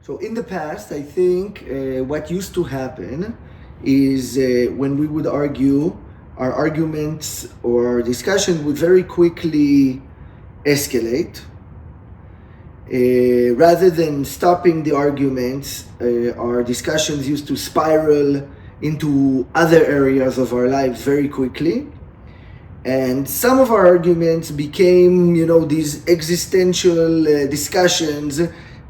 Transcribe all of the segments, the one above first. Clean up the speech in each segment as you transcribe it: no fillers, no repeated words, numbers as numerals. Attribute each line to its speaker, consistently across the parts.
Speaker 1: So in the past, I think what used to happen is when we would argue, our arguments or our discussion would very quickly escalate. Rather than stopping the arguments, our discussions used to spiral into other areas of our lives very quickly. And some of our arguments became, these existential discussions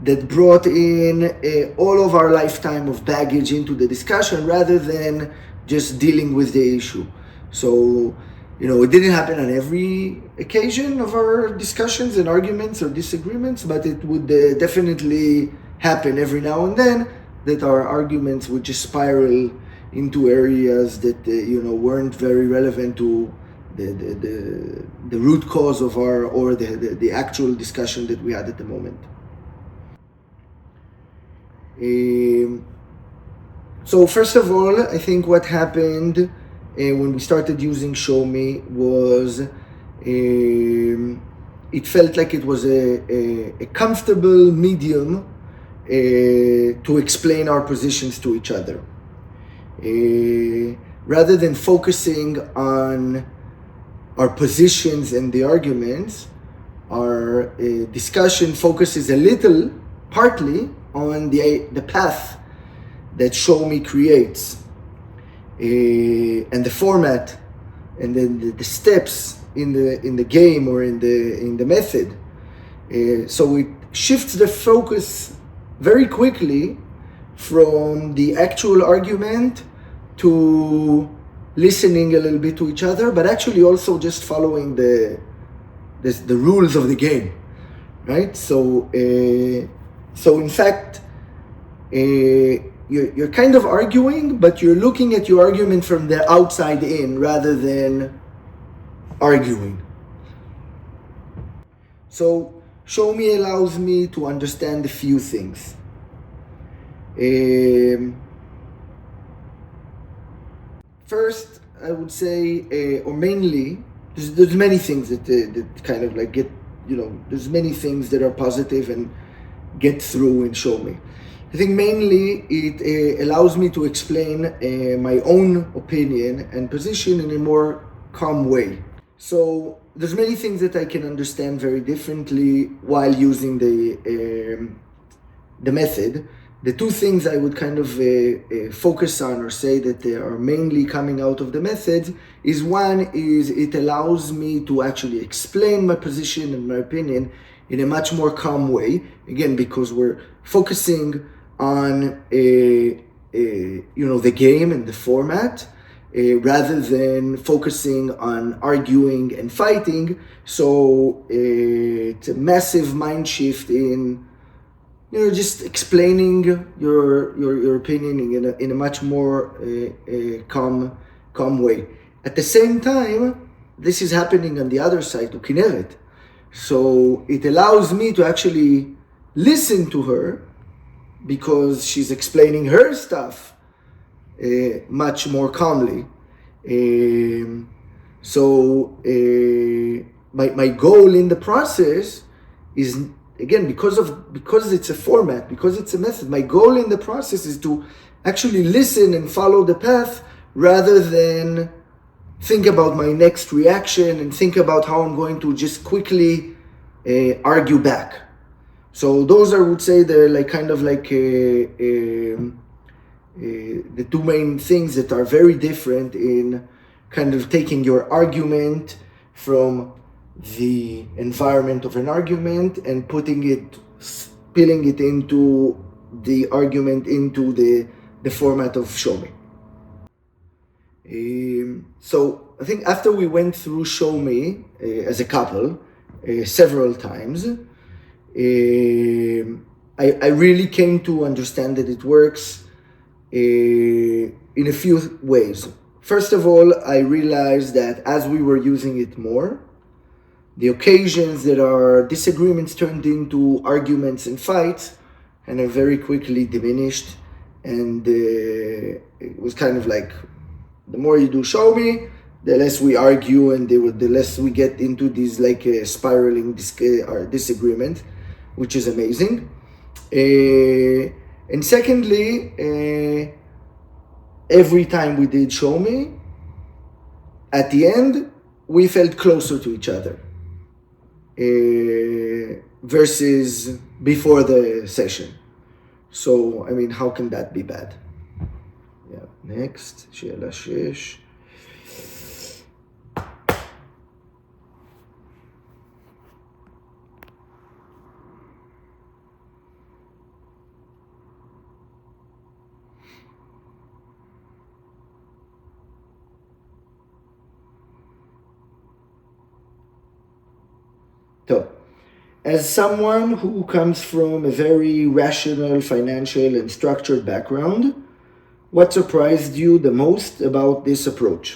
Speaker 1: that brought in all of our lifetime of baggage into the discussion rather than just dealing with the issue. So, it didn't happen on every occasion of our discussions and arguments or disagreements, but it would definitely happen every now and then that our arguments would just spiral into areas that, weren't very relevant to the root cause of the actual discussion that we had at the moment. So first of all, I think what happened when we started using Show Me was it felt like it was a comfortable medium to explain our positions to each other. Rather than focusing on our positions and the arguments, our discussion focuses partly on the path that Show Me creates, and the format, and then the steps in the game or in the method. So it shifts the focus very quickly from the actual argument to listening a little bit to each other, but actually also just following the rules of the game, right? So in fact, you're kind of arguing, but you're looking at your argument from the outside in rather than arguing. So Show Me allows me to understand a few things. First, I would say, or mainly, there's many things that kind of like there's many things that are positive and get through in Show Me. I think mainly it allows me to explain my own opinion and position in a more calm way. So there's many things that I can understand very differently while using the method. The two things I would kind of focus on or say that they are mainly coming out of the method is one is it allows me to actually explain my position and my opinion in a much more calm way. Again, because we're focusing on the game and the format rather than focusing on arguing and fighting. So it's a massive mind shift in just explaining your opinion in a much more calm way. At the same time, this is happening on the other side to Kinneret. So it allows me to actually listen to her because she's explaining her stuff much more calmly. So my goal in the process is, again, because it's a format, because it's a method, my goal in the process is to actually listen and follow the path rather than think about my next reaction and think about how I'm going to just quickly argue back. So those I would say they're like kind of like the two main things that are very different in kind of taking your argument from the environment of an argument and spilling it into the argument into the format of Show Me. So I think after we went through Show Me as a couple several times, I really came to understand that it works in a few ways. First of all, I realized that as we were using it more, the occasions that our disagreements turned into arguments and fights kind of very quickly diminished, and it was kind of like the more you do Show Me, the less we argue and the less we get into these like spiraling disagreement, which is amazing. And secondly, every time we did Show Me, at the end, we felt closer to each other versus before the session. So, I mean, how can that be bad? Yeah, next, שאלה 6. So, as someone who comes from a very rational, financial, and structured background, what surprised you the most about this approach?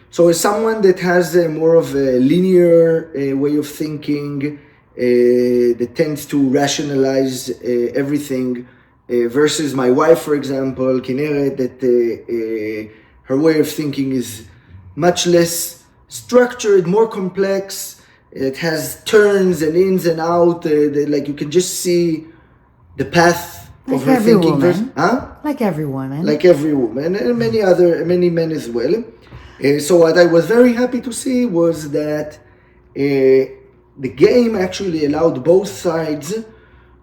Speaker 1: So, as someone that has more of a linear way of thinking, that tends to rationalize everything, versus my wife, for example, Kineret, that her way of thinking is much less structured, more complex. It has turns and ins and out. Like you can just see the path of her thinking.
Speaker 2: Like every woman.
Speaker 1: Like every woman, and many men as well. So what I was very happy to see was that the game actually allowed both sides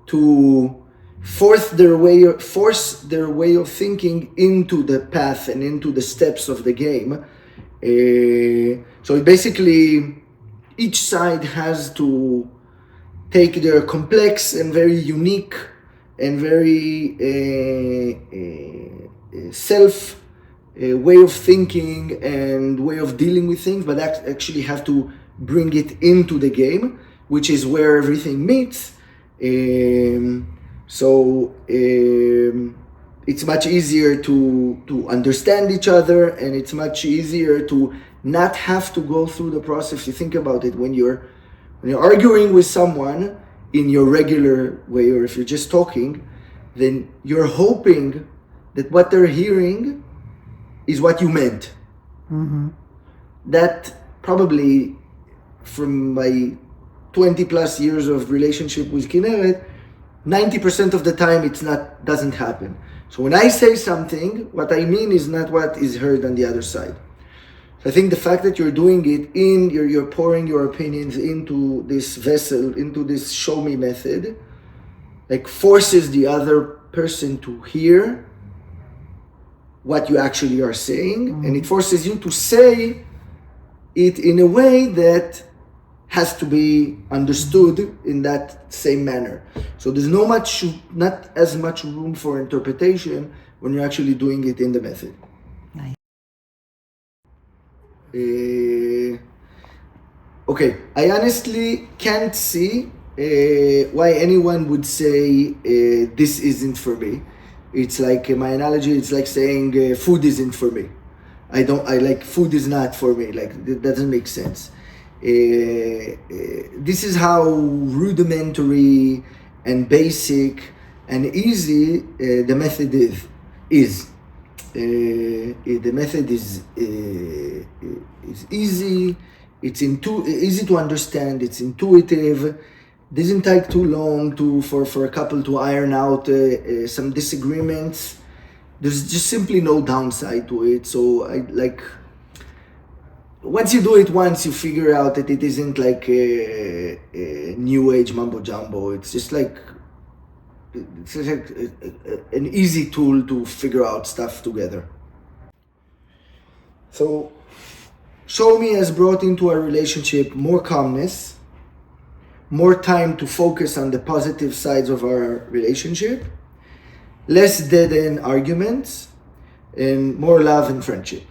Speaker 1: to force their way of thinking into the path and into the steps of the game. So it basically, each side has to take their complex and very unique and very self way of thinking and way of dealing with things, but actually have to bring it into the game, which is where everything meets. It's much easier to understand each other, and it's much easier to not have to go through the process. You think about it, when you're arguing with someone in your regular way, or if you're just talking, then you're hoping that what they're hearing is what you meant.
Speaker 2: Mm-hmm.
Speaker 1: That probably, from my 20 plus years of relationship with Kineret, 90% of the time doesn't happen. So when I say something, what I mean is not what is heard on the other side. So I think the fact that you're doing it you're pouring your opinions into this vessel, into this show me method, like forces the other person to hear what you actually are saying, and it forces you to say it in a way that has to be understood in that same manner. So there's not as much room for interpretation when you're actually doing it in the method.
Speaker 2: Nice.
Speaker 1: Okay, I honestly can't see why anyone would say this isn't for me. It's like, my analogy, it's like saying food isn't for me. Food is not for me. Like, it doesn't make sense. This is how rudimentary and basic and easy the method is. The method is easy. It's easy to understand. It's intuitive. Doesn't take too long for a couple to iron out some disagreements. There's just simply no downside to it. So once you do it once, you figure out that it isn't like a new age mumbo jumbo. It's just like an easy tool to figure out stuff together. So, Show Me has brought into our relationship more calmness, more time to focus on the positive sides of our relationship, less dead-end arguments, and more love and friendship.